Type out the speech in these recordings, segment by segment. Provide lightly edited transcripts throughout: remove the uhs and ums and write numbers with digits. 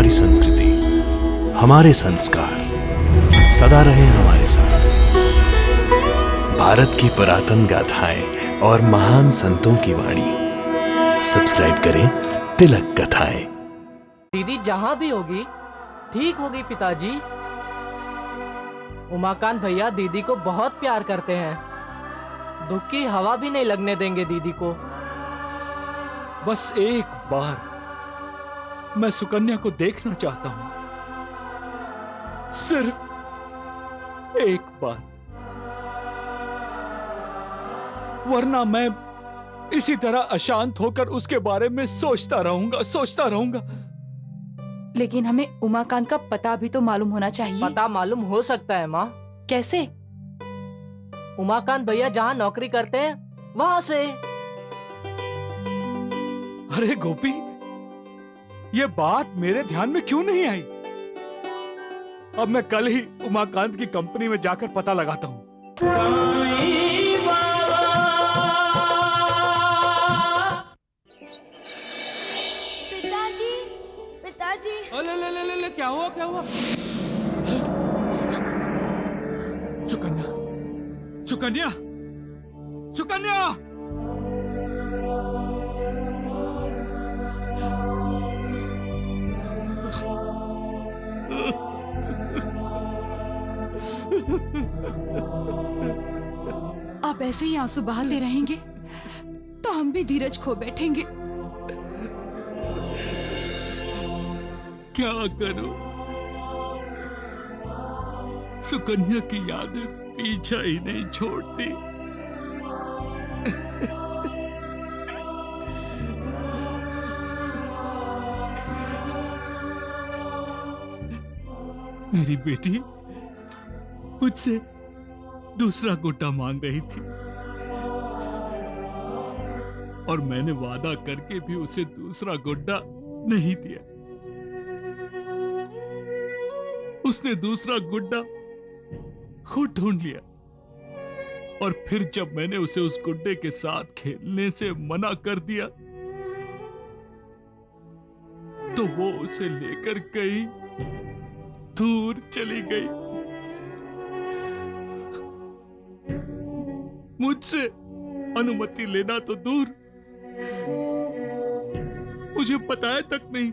हमारी संस्कृति, हमारे संस्कार सदा रहे हमारे साथ। भारत की पुरातन गाथाएं और महान संतों की वाणी। सब्सक्राइब करें तिलक कथाएं। दीदी जहां भी होगी ठीक होगी पिताजी। उमाकांत भैया दीदी को बहुत प्यार करते हैं। दुख की हवा भी नहीं लगने देंगे दीदी को। बस एक बार मैं सुकन्या को देखना चाहता हूं, सिर्फ एक बार, वरना मैं इसी तरह अशांत होकर उसके बारे में सोचता रहूंगा। लेकिन हमें उमाकांत का पता भी तो मालूम होना चाहिए। पता मालूम हो सकता है माँ। कैसे? उमाकांत भैया जहाँ नौकरी करते हैं वहां से। अरे गोपी, ये बात मेरे ध्यान में क्यों नहीं आई? अब मैं कल ही उमाकांत की कंपनी में जाकर पता लगाता हूँ। पिताजी ले, क्या हुआ? सुकन्या! आप ऐसे ही आंसू बहाते रहेंगे तो हम भी धीरज खो बैठेंगे। क्या करूं? सुकन्या की यादें पीछा ही नहीं छोड़ती। मेरी बेटी मुझसे दूसरा गुड्डा मांग रही थी और मैंने वादा करके भी उसे दूसरा गुड्डा नहीं दिया। उसने दूसरा गुड्डा खुद ढूंढ लिया और फिर जब मैंने उसे उस गुड्डे के साथ खेलने से मना कर दिया तो वो उसे लेकर कहीं दूर चली गई। मुझसे अनुमति लेना तो दूर, मुझे बताया तक नहीं।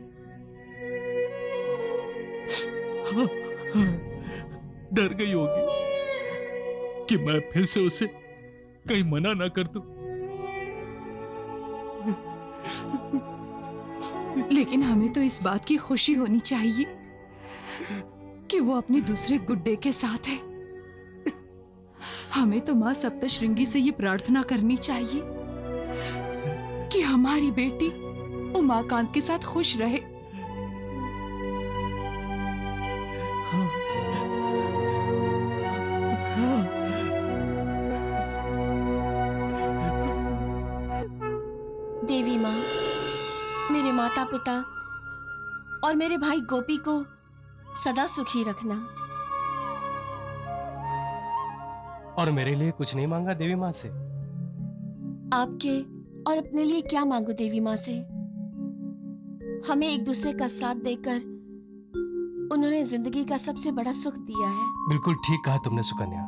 डर गई होगी कि मैं फिर से उसे कहीं मना ना कर दूं। लेकिन हमें तो इस बात की खुशी होनी चाहिए कि वो अपने दूसरे गुड्डे के साथ है। हमें तो माँ सप्तश्रृंगी से ये प्रार्थना करनी चाहिए कि हमारी बेटी उमाकांत के साथ खुश रहे। देवी माँ, मेरे माता पिता और मेरे भाई गोपी को सदा सुखी रखना। और मेरे लिए कुछ नहीं मांगा देवी माँ से? आपके और अपने लिए क्या मांगू देवी माँ से? हमें एक दूसरे का साथ देकर उन्होंने जिंदगी का सबसे बड़ा सुख दिया है। बिल्कुल ठीक कहा तुमने सुकन्या।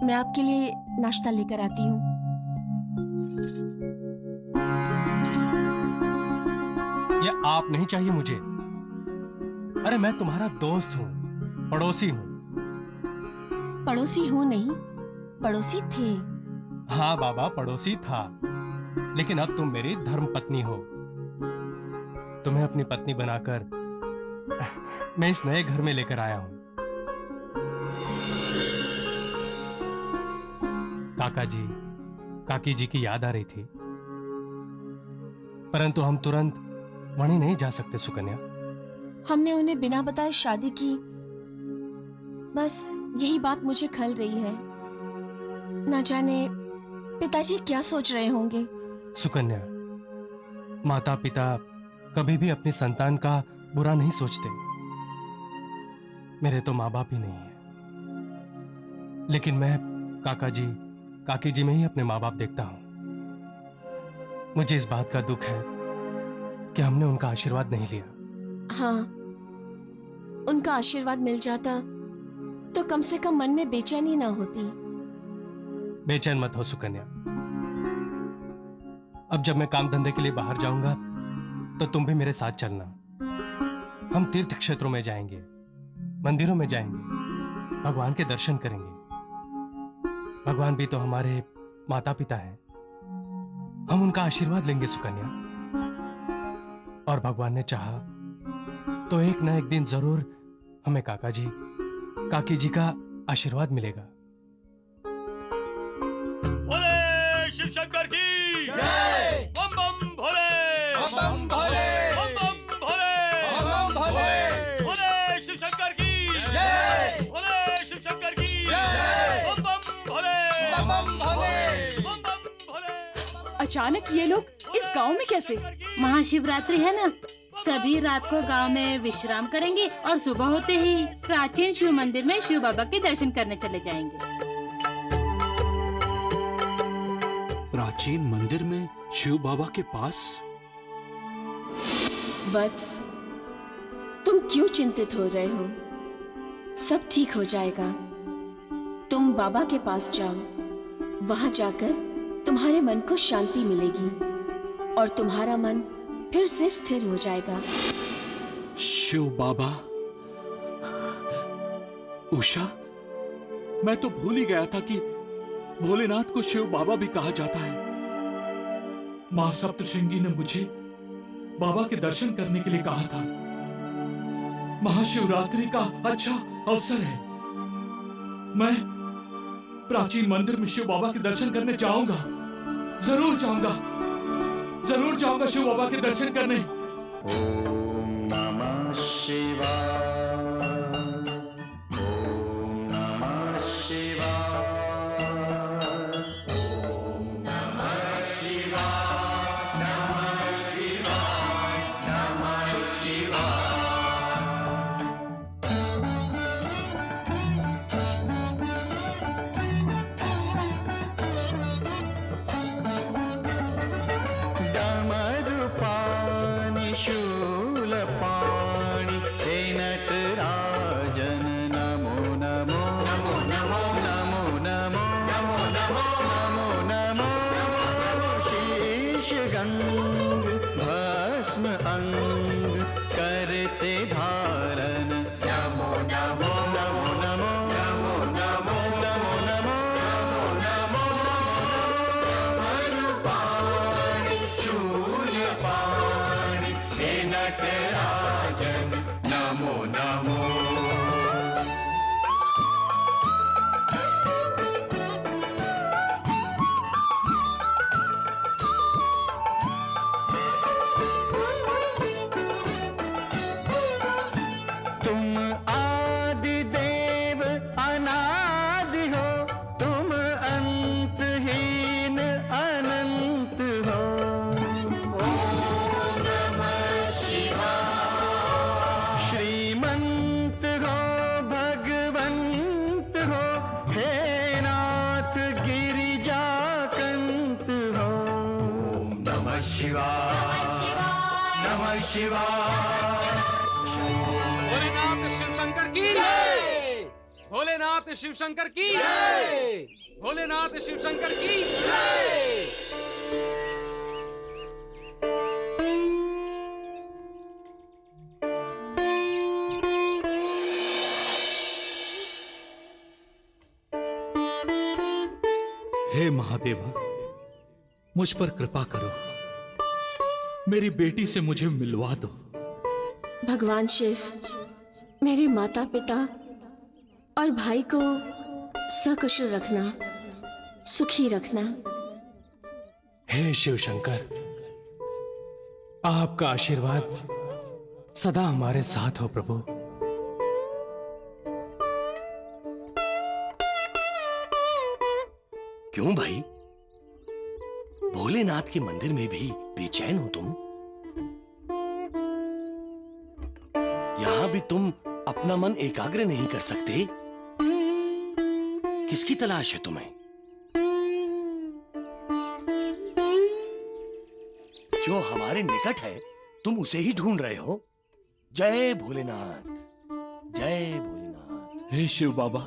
मैं आपके लिए नाश्ता लेकर आती हूँ। ये आप नहीं चाहिए मुझे। अरे मैं तुम्हारा दोस्त हूँ, पड़ोसी हूँ। पड़ोसी हूँ नहीं, पड़ोसी थे। हाँ बाबा, पड़ोसी था, लेकिन अब तुम मेरी धर्म पत्नी हो। तुम्हें अपनी पत्नी बनाकर मैं इस नए घर में लेकर आया हूँ। काका जी, काकी जी की याद आ रही थी, परंतु हम तुरंत वहीं नहीं जा सकते सुकन्या। हमने उन्हें बिना बताए शादी की, बस यही बात मुझे खल रही है। ना जाने पिताजी क्या सोच रहे होंगे। सुकन्या, माता पिता कभी भी अपनी संतान का बुरा नहीं सोचते। मेरे तो माँ बाप ही नहीं है, लेकिन मैं काका जी, काकी जी में ही अपने माँ बाप देखता हूं। मुझे इस बात का दुख है कि हमने उनका आशीर्वाद नहीं लिया। हाँ, उनका आशीर्वाद मिल जाता तो कम से कम मन में बेचैनी ना होती। बेचैन मत हो सुकन्या। अब जब मैं काम धंधे के लिए बाहर जाऊंगा तो तुम भी मेरे साथ चलना। हम तीर्थ क्षेत्रों में जाएंगे, मंदिरों में जाएंगे, भगवान के दर्शन करेंगे। भगवान भी तो हमारे माता पिता हैं। हम उनका आशीर्वाद लेंगे सुकन्या। और भगवान ने चाहा तो एक ना एक दिन जरूर हमें काका जी, काकी जी का आशीर्वाद मिलेगा। भोले शिव शंकर की जय। बम बम भोले, बम बम भोले, बम बम भोले, बम बम भोले। भोले शिव शंकर की जय। भोले शिव शंकर की जय। बम बम भोले, बम बम भोले, बम बम भोले। अचानक ये लोग इस गांव में कैसे? महाशिवरात्रि है ना, सभी रात को गांव में विश्राम करेंगे और सुबह होते ही प्राचीन शिव मंदिर में शिव बाबा के दर्शन करने चले जाएंगे। प्राचीन मंदिर में शिव बाबा के पास? वत्स, तुम क्यों चिंतित हो रहे हो? सब ठीक हो जाएगा। तुम बाबा के पास जाओ, वहां जाकर तुम्हारे मन को शांति मिलेगी और तुम्हारा मन फिर से स्थिर हो जाएगा। शिव बाबा? उषा, मैं तो भूल ही गया था कि भोलेनाथ को शिव बाबा भी कहा जाता है। मां सप्तशृंगी ने मुझे बाबा के दर्शन करने के लिए कहा था। महाशिवरात्रि का अच्छा अवसर है। मैं प्राचीन मंदिर में शिव बाबा के दर्शन करने जाऊंगा। जरूर जाऊंगा, जरूर जाऊंगा शिव बाबा के दर्शन करने। ओम नमः शिवाय, ओम नमः शिवाय, ओम नमः शिवाय, नमः शिवाय, नमः शिवाय। डमरुपाणि शूलपाणि हे नटराजन नमो नमो, नमो नमो, नमो नमो, नमो नमो, नमो नमो। शीश गंग भस्म अंग करते धारण नमो नमो, नमो नमो, नमो नमो, नमो नमो, नमो नमो। डमरुपाणि शूलपाणि हे नटराजन नमो नमो। तुम आदि देव अनादि हो, तुम अंतहीन अनंत हो। ओम नमः शिवाय। श्रीमंत हो, भगवंत हो, हे नाथ गिरिजाकंत हो। ओम नमः शिवाय, नमः शिवाय। भोलेनाथ शिव शंकर की जय। भोलेनाथ शिव शंकर की जय। भोलेनाथ शिव शंकर की जय। हे महादेवा, मुझ पर कृपा करो। मेरी बेटी से मुझे मिलवा दो। भगवान शिव मेरे माता पिता और भाई को सकुशल रखना, सुखी रखना। हे शिव शंकर, आपका आशीर्वाद सदा हमारे साथ हो प्रभु। क्यों भाई, भोलेनाथ के मंदिर में भी बेचैन हो तुम? यहां भी तुम अपना मन एकाग्र नहीं कर सकते? किसकी तलाश है तुम्हें? जो हमारे निकट है तुम उसे ही ढूंढ रहे हो। जय भोलेनाथ, जय भोलेनाथ। हे शिव बाबा,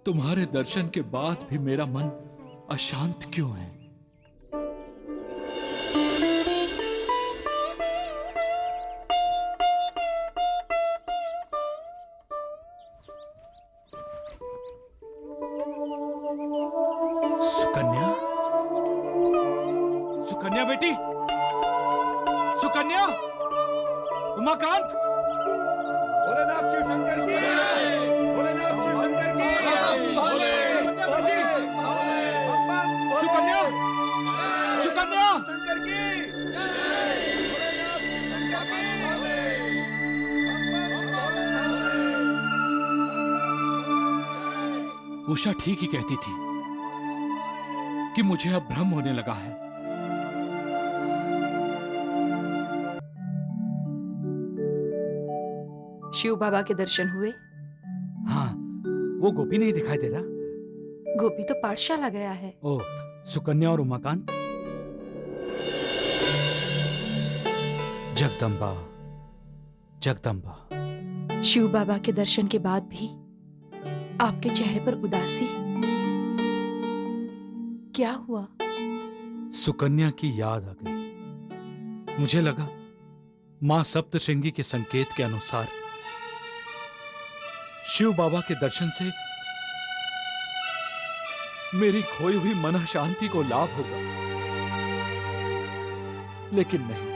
तुम्हारे दर्शन के बाद भी मेरा मन अशांत क्यों है? सुकन्या, सुकन्या बेटी, सुकन्या, उमाकांत, भोलेनाथ शिव शंकर की जय, भोलेनाथ शिव शंकर की जय, बेटी, सुकन्या, सुकन्या, शंकर की जय, भोलेनाथ शंकर की। उषा ठीक ही कहती थी कि मुझे अब भ्रम होने लगा है। शिव बाबा के दर्शन हुए? हाँ, वो गोपी नहीं दिखाई दे रहा। गोपी तो पाठशाला गया है। ओ, सुकन्या और उमाकांत। जगदम्बा, जगदम्बा। शिव बाबा के दर्शन के बाद भी आपके चेहरे पर उदासी, क्या हुआ? सुकन्या की याद आ गई। मुझे लगा मां सप्तशृंगी के संकेत के अनुसार शिव बाबा के दर्शन से मेरी खोई हुई मन शांति को लाभ होगा, लेकिन नहीं,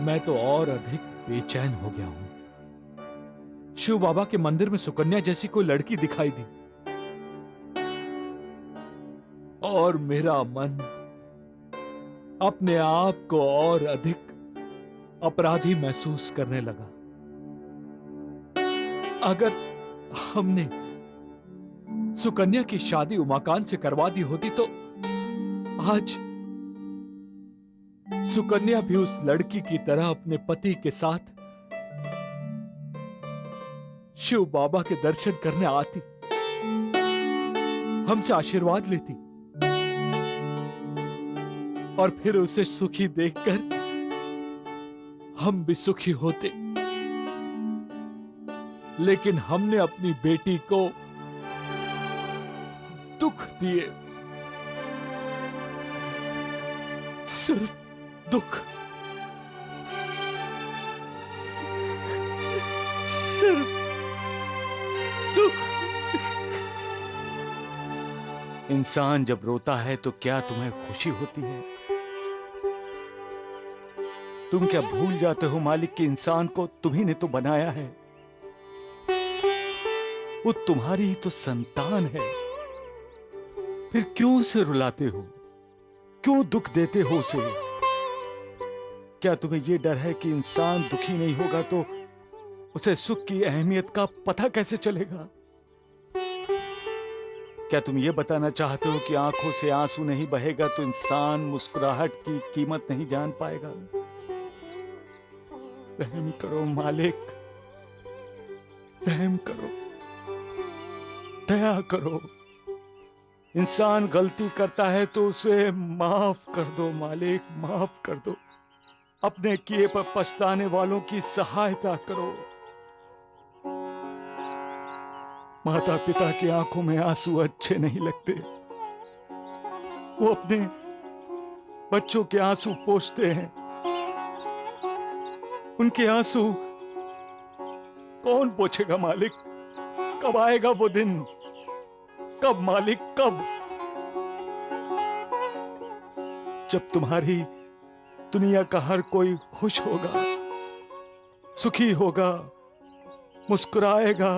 मैं तो और अधिक बेचैन हो गया हूं। शिव बाबा के मंदिर में सुकन्या जैसी कोई लड़की दिखाई दी और मेरा मन अपने आप को और अधिक अपराधी महसूस करने लगा। अगर हमने सुकन्या की शादी उमाकांत से करवा दी होती तो आज सुकन्या भी उस लड़की की तरह अपने पति के साथ शिव बाबा के दर्शन करने आती, हमसे आशीर्वाद लेती और फिर उसे सुखी देखकर हम भी सुखी होते। लेकिन हमने अपनी बेटी को दुख दिए, सिर्फ दुख, सिर्फ दुख। इंसान जब रोता है तो क्या तुम्हें खुशी होती है? तुम क्या भूल जाते हो मालिक कि इंसान को तुम्ही ने तो बनाया है, वो तुम्हारी ही तो संतान है। फिर क्यों उसे रुलाते हो, क्यों दुख देते हो उसे? क्या तुम्हें यह डर है कि इंसान दुखी नहीं होगा तो उसे सुख की अहमियत का पता कैसे चलेगा? क्या तुम ये बताना चाहते हो कि आंखों से आंसू नहीं बहेगा तो इंसान मुस्कुराहट की कीमत नहीं जान पाएगा? रहम करो मालिक, रहम करो, दया करो। इंसान गलती करता है तो उसे माफ कर दो मालिक, माफ कर दो। अपने किए पर पछताने वालों की सहायता करो। माता पिता की आंखों में आंसू अच्छे नहीं लगते, वो अपने बच्चों के आंसू पोंछते हैं। उनके आंसू कौन पोंछेगा मालिक? कब आएगा वो दिन? कब मालिक, कब? जब तुम्हारी दुनिया का हर कोई खुश होगा, सुखी होगा, मुस्कुराएगा,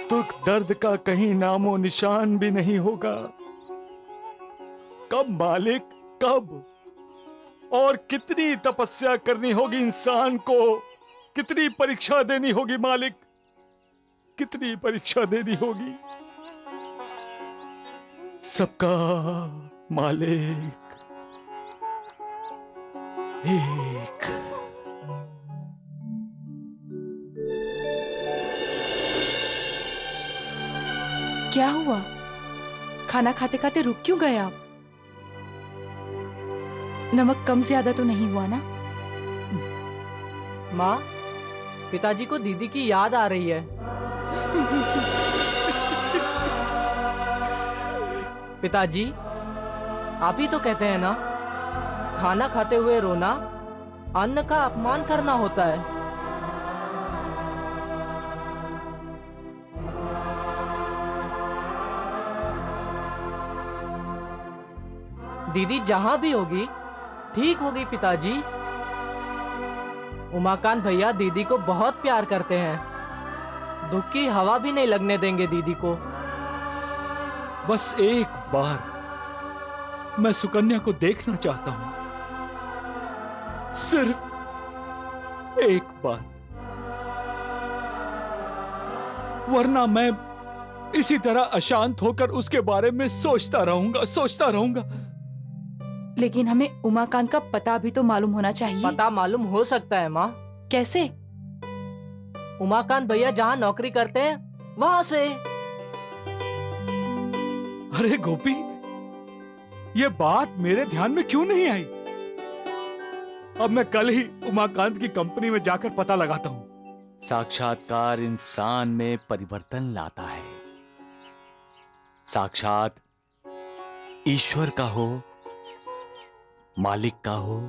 दुख दर्द का कहीं नामो निशान भी नहीं होगा। कब मालिक, कब? और कितनी तपस्या करनी होगी इंसान को, कितनी परीक्षा देनी होगी मालिक, कितनी परीक्षा देनी होगी? सबका मालिक एक। क्या हुआ? खाना खाते खाते रुक क्यों गए आप? नमक कम ज्यादा तो नहीं हुआ ना? माँ, पिताजी को दीदी की याद आ रही है। पिताजी, आप ही तो कहते हैं ना, खाना खाते हुए रोना अन्न का अपमान करना होता है। दीदी जहां भी होगी ठीक होगी पिताजी। उमाकांत भैया दीदी को बहुत प्यार करते हैं, दुख की हवा भी नहीं लगने देंगे दीदी को। बस एक बार मैं सुकन्या को देखना चाहता हूं, सिर्फ एक बार, वरना मैं इसी तरह अशांत होकर उसके बारे में सोचता रहूंगा। लेकिन हमें उमाकांत का पता भी तो मालूम होना चाहिए। पता मालूम हो सकता है माँ। कैसे? उमाकांत भैया जहाँ नौकरी करते हैं वहां से। अरे गोपी, ये बात मेरे ध्यान में क्यों नहीं आई? अब मैं कल ही उमाकांत की कंपनी में जाकर पता लगाता हूं। साक्षात्कार इंसान में परिवर्तन लाता है। साक्षात ईश्वर का हो, मालिक का हो,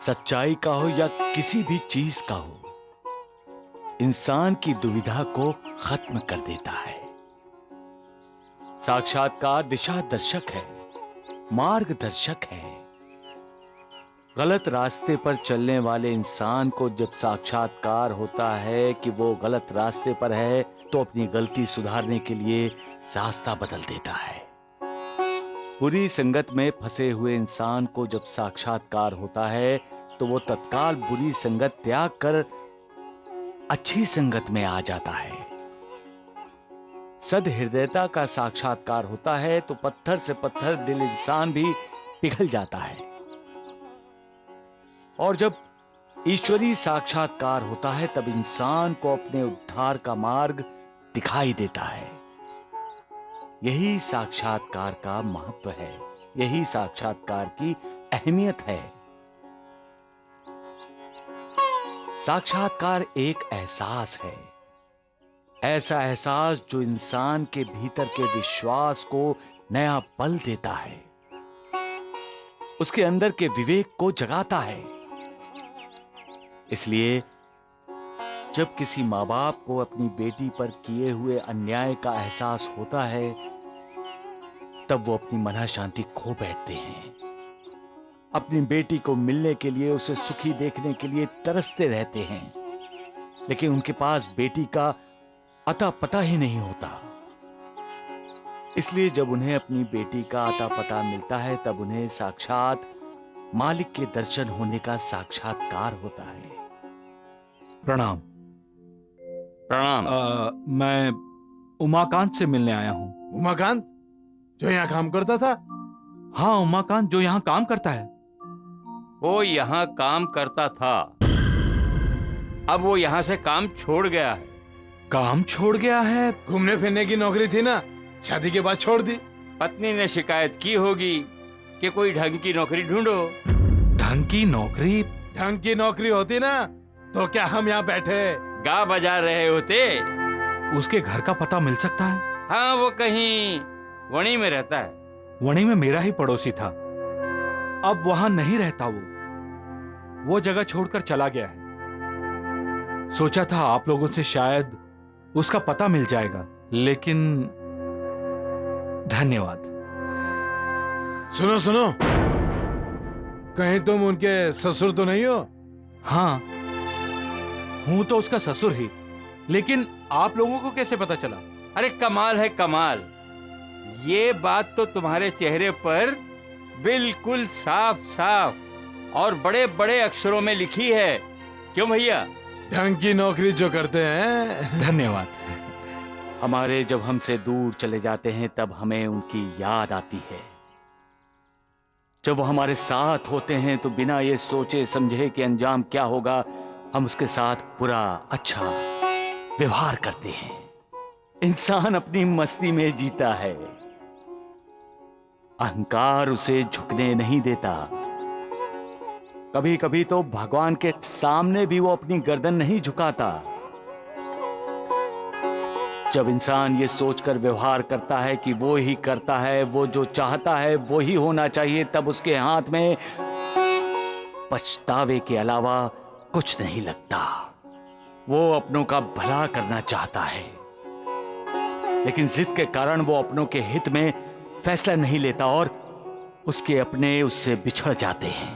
सच्चाई का हो या किसी भी चीज का हो, इंसान की दुविधा को खत्म कर देता है। साक्षात्कार दिशा दर्शक है, मार्गदर्शक है। गलत रास्ते पर चलने वाले इंसान को जब साक्षात्कार होता है कि वो गलत रास्ते पर है, तो अपनी गलती सुधारने के लिए रास्ता बदल देता है। बुरी संगत में फंसे हुए इंसान को जब साक्षात्कार होता है, तो वो तत्काल बुरी संगत त्याग कर अच्छी संगत में आ जाता है। सद्हृदयता का साक्षात्कार होता है तो पत्थर से पत्थर दिल इंसान भी पिघल जाता है। और जब ईश्वरीय साक्षात्कार होता है, तब इंसान को अपने उद्धार का मार्ग दिखाई देता है। यही साक्षात्कार का महत्व है, यही साक्षात्कार की अहमियत है। साक्षात्कार एक एहसास है, ऐसा एहसास जो इंसान के भीतर के विश्वास को नया बल देता है, उसके अंदर के विवेक को जगाता है। इसलिए जब किसी माँ बाप को अपनी बेटी पर किए हुए अन्याय का एहसास होता है, तब वो अपनी मना शांति खो बैठते हैं। अपनी बेटी को मिलने के लिए, उसे सुखी देखने के लिए तरसते रहते हैं, लेकिन उनके पास बेटी का अता पता ही नहीं होता। इसलिए जब उन्हें अपनी बेटी का अता पता मिलता है, तब उन्हें साक्षात मालिक के दर्शन होने का साक्षात्कार होता है। प्रणाम। प्रणाम। मैं उमाकांत से मिलने आया हूँ। उमाकांत जो यहाँ काम करता था? हाँ, उमाकांत जो यहाँ काम करता है। वो यहाँ काम करता था, अब वो यहाँ से काम छोड़ गया है। काम छोड़ गया है? घूमने फिरने की नौकरी थी ना, शादी के बाद छोड़ दी। पत्नी ने शिकायत की होगी कि कोई ढंग की नौकरी ढूंढो। ढंग की नौकरी? ढंग की नौकरी होती ना तो क्या हम यहाँ बैठे गा बजा रहे होते। उसके घर का पता मिल सकता है? हाँ, वो कहीं वणी में रहता है। वणी में मेरा ही पड़ोसी था, अब वहां नहीं रहता। वो जगह छोड़कर चला गया है। सोचा था आप लोगों से शायद उसका पता मिल जाएगा, लेकिन धन्यवाद। सुनो सुनो, कहीं तुम उनके ससुर तो नहीं हो? हाँ, हूं तो उसका ससुर ही, लेकिन आप लोगों को कैसे पता चला? अरे कमाल है कमाल, ये बात तो तुम्हारे चेहरे पर बिल्कुल साफ साफ और बड़े बड़े अक्षरों में लिखी है। क्यों भैया? ढंग की नौकरी जो करते हैं। धन्यवाद। हमारे जब हमसे दूर चले जाते हैं, तब हमें उनकी याद आती है। जब वो हमारे साथ होते हैं तो बिना ये सोचे समझे कि अंजाम क्या होगा, हम उसके साथ बुरा अच्छा व्यवहार करते हैं। इंसान अपनी मस्ती में जीता है, अहंकार उसे झुकने नहीं देता। कभी कभी तो भगवान के सामने भी वो अपनी गर्दन नहीं झुकाता। जब इंसान ये सोचकर व्यवहार करता है कि वो ही करता है, वो जो चाहता है वो ही होना चाहिए, तब उसके हाथ में पछतावे के अलावा कुछ नहीं लगता। वो अपनों का भला करना चाहता है, लेकिन जिद के कारण वो अपनों के हित में फैसला नहीं लेता और उसके अपने उससे बिछड़ जाते हैं।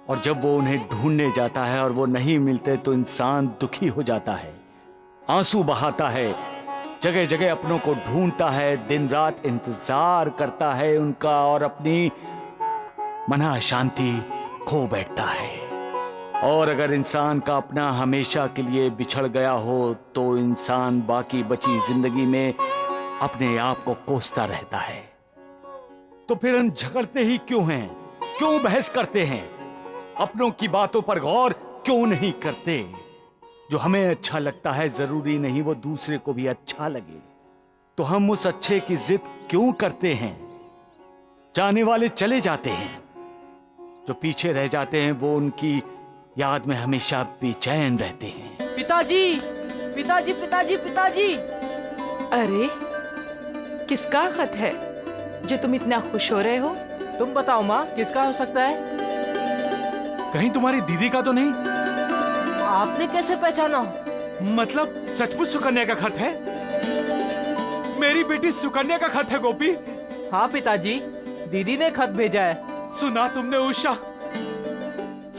और जब वो उन्हें ढूंढने जाता है और वो नहीं मिलते तो इंसान दुखी हो जाता है, आंसू बहाता है, जगह जगह अपनों को ढूंढता है, दिन रात इंतजार करता है उनका और अपनी मना शांति खो बैठता है। और अगर इंसान का अपना हमेशा के लिए बिछड़ गया हो तो इंसान बाकी बची जिंदगी में अपने आप को कोसता रहता है। तो फिर हम झगड़ते ही क्यों हैं? क्यों बहस करते हैं? अपनों की बातों पर गौर क्यों नहीं करते? जो हमें अच्छा लगता है जरूरी नहीं वो दूसरे को भी अच्छा लगे। तो हम उस अच्छे की जिद क्यों करते हैं? जाने वाले चले जाते हैं, जो पीछे रह जाते हैं वो उनकी याद में हमेशा बेचैन रहते हैं। पिताजी, पिताजी, पिताजी, पिताजी। अरे किसका खत है जो तुम इतना खुश हो रहे हो? तुम बताओ माँ, किसका हो सकता है? कहीं तुम्हारी दीदी का तो नहीं? आपने कैसे पहचाना? मतलब सचमुच सुकन्या का खत है? मेरी बेटी सुकन्या का खत है गोपी? हाँ पिताजी, दीदी ने खत भेजा है। सुना तुमने उषा?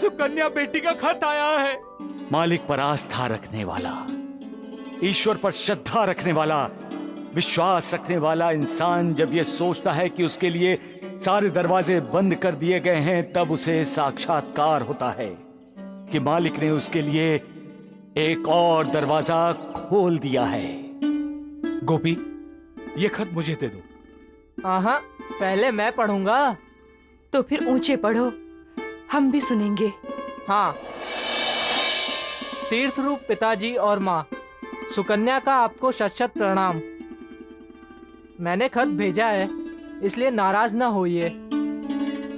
सुकन्या बेटी का खत आया है। मालिक पर आस्था रखने वाला, ईश्वर पर श्रद्धा रखने वाला, विश्वास रखने वाला इंसान जब ये सोचता है कि उसके लिए सारे दरवाजे बंद कर दिए गए हैं, तब उसे साक्षात्कार होता है कि मालिक ने उसके लिए एक और दरवाजा खोल दिया है। गोपी, ये खत मुझे दे दो। हाँ, पहले मैं पढ़ूंगा। तो फिर ऊंचे पढ़ो, हम भी सुनेंगे। हाँ। तीर्थ रूप पिताजी और माँ, सुकन्या का आपको शत शत प्रणाम। मैंने खत भेजा है, इसलिए नाराज ना होइए।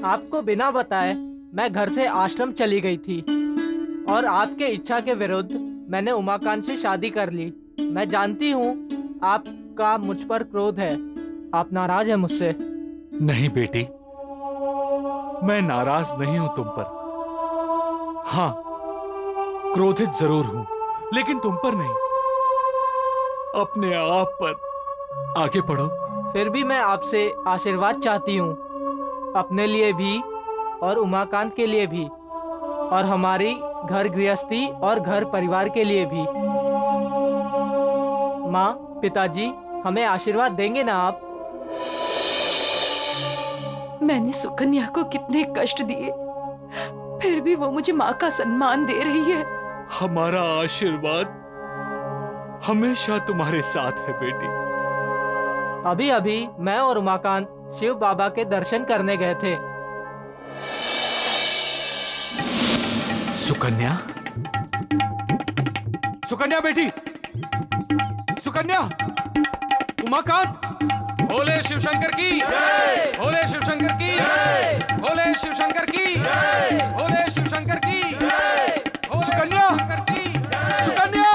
आपको बिना बताए मैं घर से आश्रम चली गई थी और आपके इच्छा के विरुद्ध मैंने उमाकांत से शादी कर ली। मैं जानती हूँ आपका मुझ पर क्रोध है, आप नाराज हैं मुझसे। नहीं बेटी, मैं नाराज नहीं हूं तुम पर। हाँ, क्रोधित जरूर हूं, लेकिन तुम पर नहीं, अपने आप पर। आगे पढ़ो। फिर भी मैं आपसे आशीर्वाद चाहती हूँ, अपने लिए भी और उमाकांत के लिए भी, और हमारी घर गृहस्थी और घर परिवार के लिए भी। माँ, पिताजी, हमें आशीर्वाद देंगे ना आप? मैंने सुकन्या को कितने कष्ट दिए, फिर भी वो मुझे माँ का सम्मान दे रही है। हमारा आशीर्वाद हमेशा तुम्हारे साथ है बेटी। अभी अभी मैं और उमाकांत शिव बाबा के दर्शन करने गए थे। सुकन्या, सुकन्या बेटी, सुकन्या, उमाकांत। भोले शिव शंकर की जय, भोले शिव शंकर की जय, भोले शिव शंकर की जय, भोले शिव शंकर की जय, सुकन्या, सुकन्या।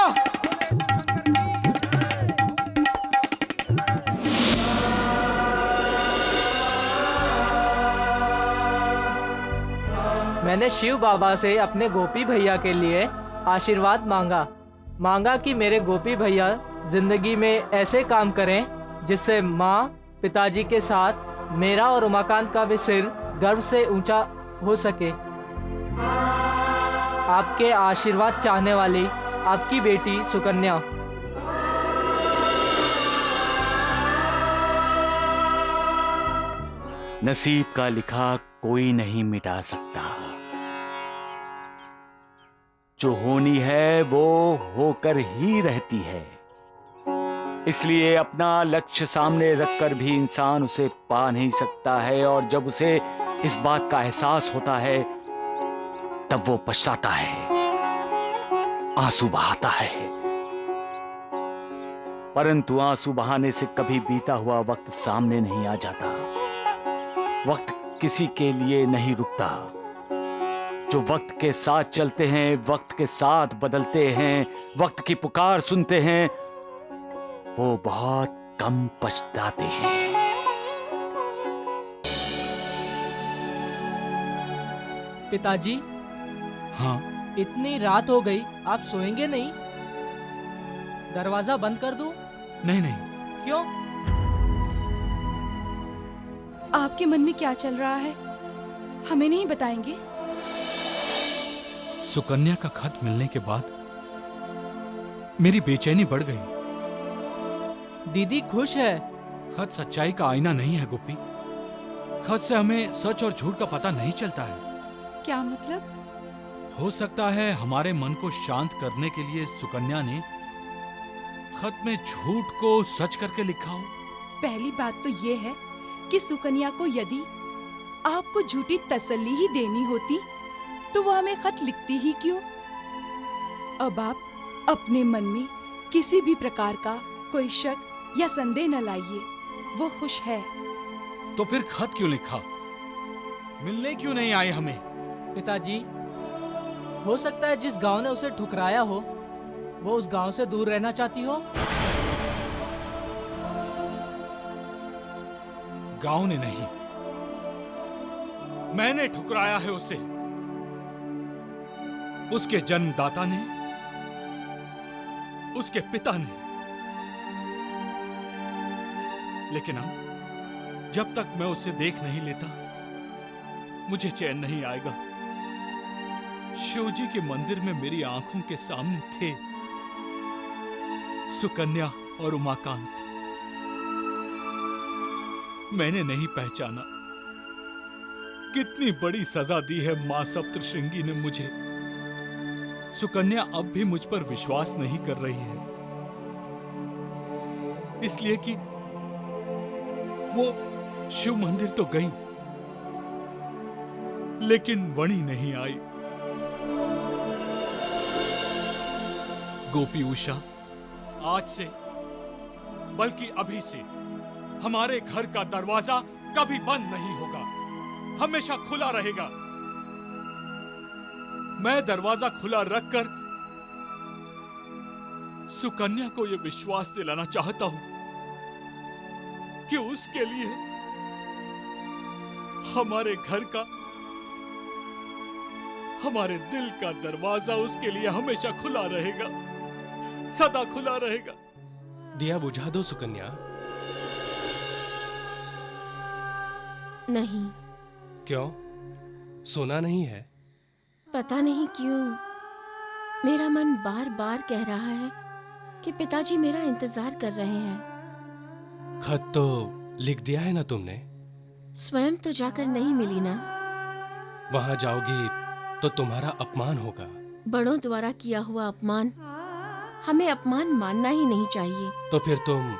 मैंने शिव बाबा से अपने गोपी भैया के लिए आशीर्वाद मांगा कि मेरे गोपी भैया जिंदगी में ऐसे काम करें जिससे माँ, पिताजी के साथ मेरा और उमाकांत का भी सिर गर्व से ऊंचा हो सके। आपके आशीर्वाद चाहने वाली आपकी बेटी सुकन्या। नसीब का लिखा कोई नहीं मिटा सकता। जो होनी है वो होकर ही रहती है। इसलिए अपना लक्ष्य सामने रखकर भी इंसान उसे पा नहीं सकता है, और जब उसे इस बात का एहसास होता है तब वो पछताता है, आंसू बहाता है। परंतु आंसू बहाने से कभी बीता हुआ वक्त सामने नहीं आ जाता। वक्त किसी के लिए नहीं रुकता। जो वक्त के साथ चलते हैं, वक्त के साथ बदलते हैं, वक्त की पुकार सुनते हैं, वो बहुत कम पछताते हैं। पिताजी, हाँ, इतनी रात हो गई, आप सोएंगे नहीं? दरवाजा बंद कर दूं? नहीं नहीं, क्यों? आपके मन में क्या चल रहा है, हमें नहीं बताएंगे? सुकन्या का खत मिलने के बाद मेरी बेचैनी बढ़ गई। दीदी खुश है। खत सच्चाई का आईना नहीं है गोपी। खत से हमें सच और झूठ का पता नहीं चलता है। क्या मतलब? हो सकता है हमारे मन को शांत करने के लिए सुकन्या ने खत में झूठ को सच करके लिखा हो। पहली बात तो ये है कि सुकन्या को यदि आपको झूठी तसल्ली ही देनी होती तो वो हमें खत लिखती ही क्यों? अब आप अपने मन में किसी भी प्रकार का कोई शक या संदेह न लाइए, वो खुश है। तो फिर खत क्यों लिखा? मिलने क्यों नहीं आए हमें? पिताजी, हो सकता है जिस गांव ने उसे ठुकराया हो वो उस गांव से दूर रहना चाहती हो। गांव ने नहीं, मैंने ठुकराया है उसे। उसके जन्मदाता ने, उसके पिता ने। लेकिन अब जब तक मैं उसे देख नहीं लेता मुझे चैन नहीं आएगा। शिवजी के मंदिर में मेरी आंखों के सामने थे सुकन्या और उमाकांत। मैंने नहीं पहचाना। कितनी बड़ी सजा दी है मां सप्तशृंगी ने मुझे। सुकन्या अब भी मुझ पर विश्वास नहीं कर रही है, इसलिए कि वो शिव मंदिर तो गई लेकिन वणी नहीं आई। गोपी उषा, आज से बल्कि अभी से हमारे घर का दरवाजा कभी बंद नहीं होगा, हमेशा खुला रहेगा। मैं दरवाजा खुला रखकर सुकन्या को यह विश्वास दिलाना चाहता हूं कि उसके लिए हमारे घर का, हमारे दिल का दरवाजा उसके लिए हमेशा खुला रहेगा, सदा खुला रहेगा। दिया बुझा दो सुकन्या। नहीं। क्यों? सोना नहीं है? पता नहीं क्यों मेरा मन बार बार कह रहा है कि पिताजी मेरा इंतजार कर रहे हैं। खत तो लिख दिया है ना तुमने? स्वयं तो जाकर नहीं मिली ना। वहां जाओगी तो तुम्हारा अपमान होगा। बड़ों द्वारा किया हुआ अपमान हमें अपमान मानना ही नहीं चाहिए। तो फिर तुम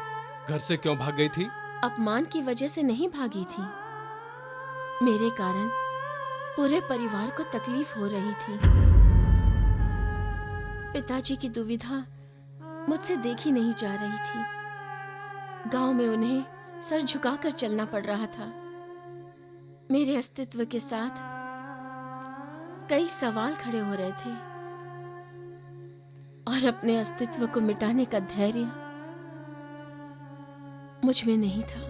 घर से क्यों भाग गई थी? अपमान की वजह से नहीं भागी थी। मेरे कारण पूरे परिवार को तकलीफ हो रही थी। पिताजी की दुविधा मुझसे देखी नहीं जा रही थी। गांव में उन्हें सर झुकाकर चलना पड़ रहा था। मेरे अस्तित्व के साथ कई सवाल खड़े हो रहे थे और अपने अस्तित्व को मिटाने का धैर्य मुझ में नहीं था।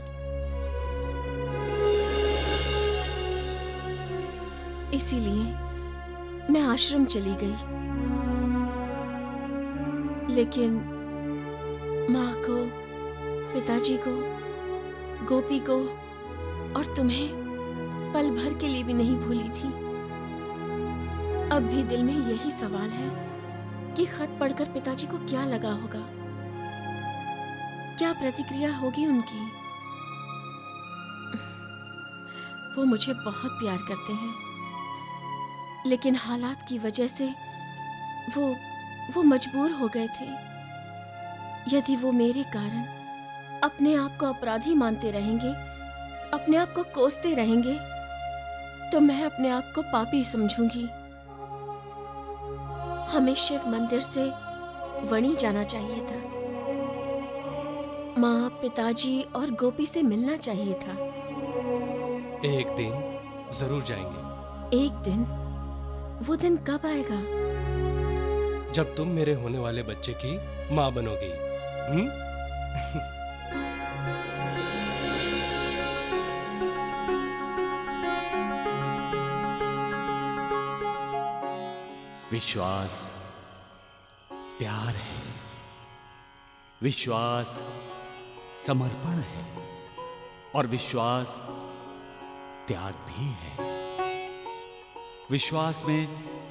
इसीलिए मैं आश्रम चली गई। लेकिन माँ को, पिताजी को, गोपी को और तुम्हें पल भर के लिए भी नहीं भूली थी। अब भी दिल में यही सवाल है कि खत पढ़कर पिताजी को क्या लगा होगा, क्या प्रतिक्रिया होगी उनकी। वो मुझे बहुत प्यार करते हैं, लेकिन हालात की वजह से वो मजबूर हो गए थे। यदि वो मेरे कारण अपने आप को अपराधी मानते रहेंगे, अपने आप को कोसते रहेंगे, तो मैं अपने आप को पापी समझूंगी। हमें शिव मंदिर से वणी जाना चाहिए था। माँ, पिताजी और गोपी से मिलना चाहिए था। एक दिन जरूर जाएंगे। एक दिन? वो दिन कब आएगा? जब तुम मेरे होने वाले बच्चे की माँ बनोगी। विश्वास प्यार है, विश्वास समर्पण है और विश्वास त्याग भी है। विश्वास में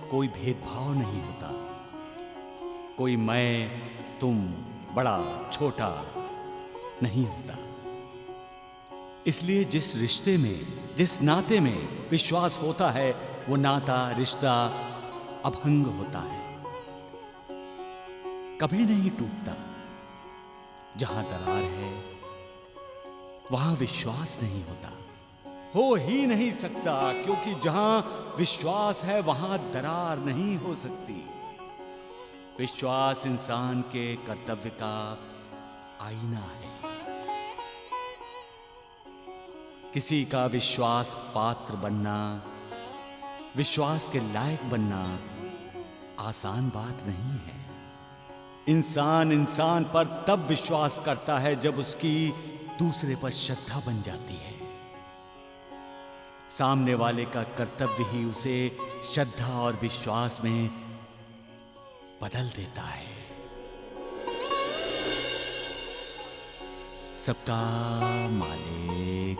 कोई भेदभाव नहीं होता, कोई मैं तुम बड़ा छोटा नहीं होता। इसलिए जिस रिश्ते में, जिस नाते में विश्वास होता है, वो नाता, रिश्ता अभंग होता है, कभी नहीं टूटता। जहां दरार है वहां विश्वास नहीं होता, हो ही नहीं सकता, क्योंकि जहां विश्वास है वहां दरार नहीं हो सकती। विश्वास इंसान के कर्तव्य का आईना है। किसी का विश्वास पात्र बनना, विश्वास के लायक बनना आसान बात नहीं है। इंसान इंसान पर तब विश्वास करता है जब उसकी दूसरे पर श्रद्धा बन जाती है। सामने वाले का कर्तव्य ही उसे श्रद्धा और विश्वास में बदल देता है। सबका मालिक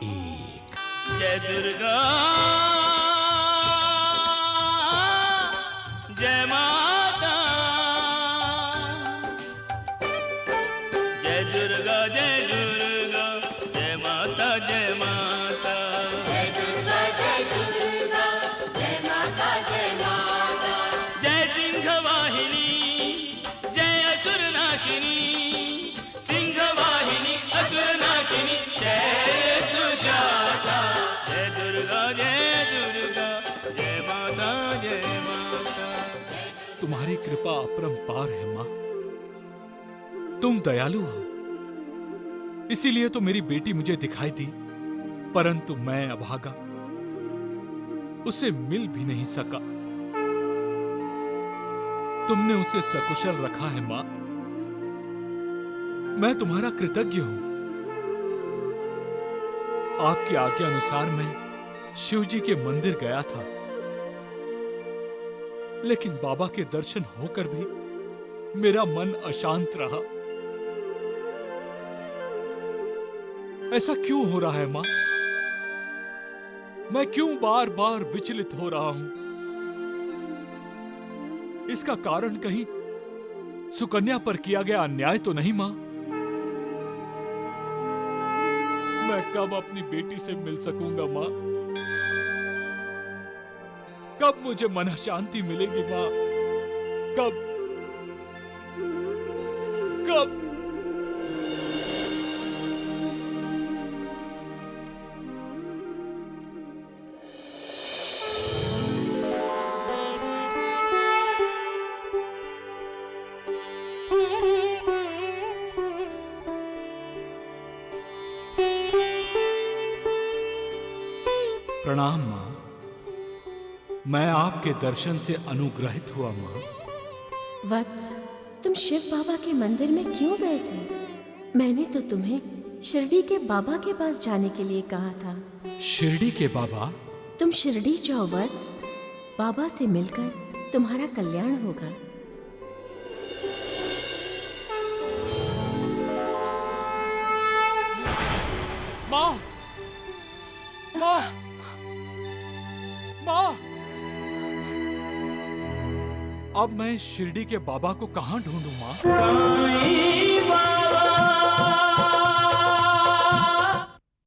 एक। जय दुर्गा, जय माता, जय दुर्गा, जय दुर्गा, जय माता, जय माता, जय दुर्गा, जय दुर्गा, जय माता, जय माता, जय सिंह वाहिनी, जय असुर नाशिनी, सिंह वाहिनी, असुर नाशिनी, शैल सुजाता, जय दुर्गा, जय दुर्गा, जय माता, जय माता। तुम्हारी कृपा अपरंपार है मां, तुम दयालु हो, इसीलिए तो मेरी बेटी मुझे दिखाई दी, परंतु मैं अभागा, उसे मिल भी नहीं सका। तुमने उसे सकुशल रखा है मां, मैं तुम्हारा कृतज्ञ हूं। आपकी आज्ञा अनुसार मैं शिवजी के मंदिर गया था, लेकिन बाबा के दर्शन होकर भी मेरा मन अशांत रहा। ऐसा क्यों हो रहा है मां? मैं क्यों बार बार विचलित हो रहा हूं? इसका कारण कहीं सुकन्या पर किया गया अन्याय तो नहीं मां? मैं कब अपनी बेटी से मिल सकूंगा मां? कब मुझे मन शांति मिलेगी मां? कब कब? प्रणाम मां, मैं आपके दर्शन से अनुग्रहित हुआ मां। वत्स, तुम शिव बाबा के मंदिर में क्यों गए थे? मैंने तो तुम्हें शिरडी के बाबा के पास जाने के लिए कहा था। शिरडी के बाबा? तुम शिरडी जाओ वत्स, बाबा से मिलकर तुम्हारा कल्याण होगा। मां! मां! मां! अब मैं शिरडी के बाबा को कहां ढूंढूं मां?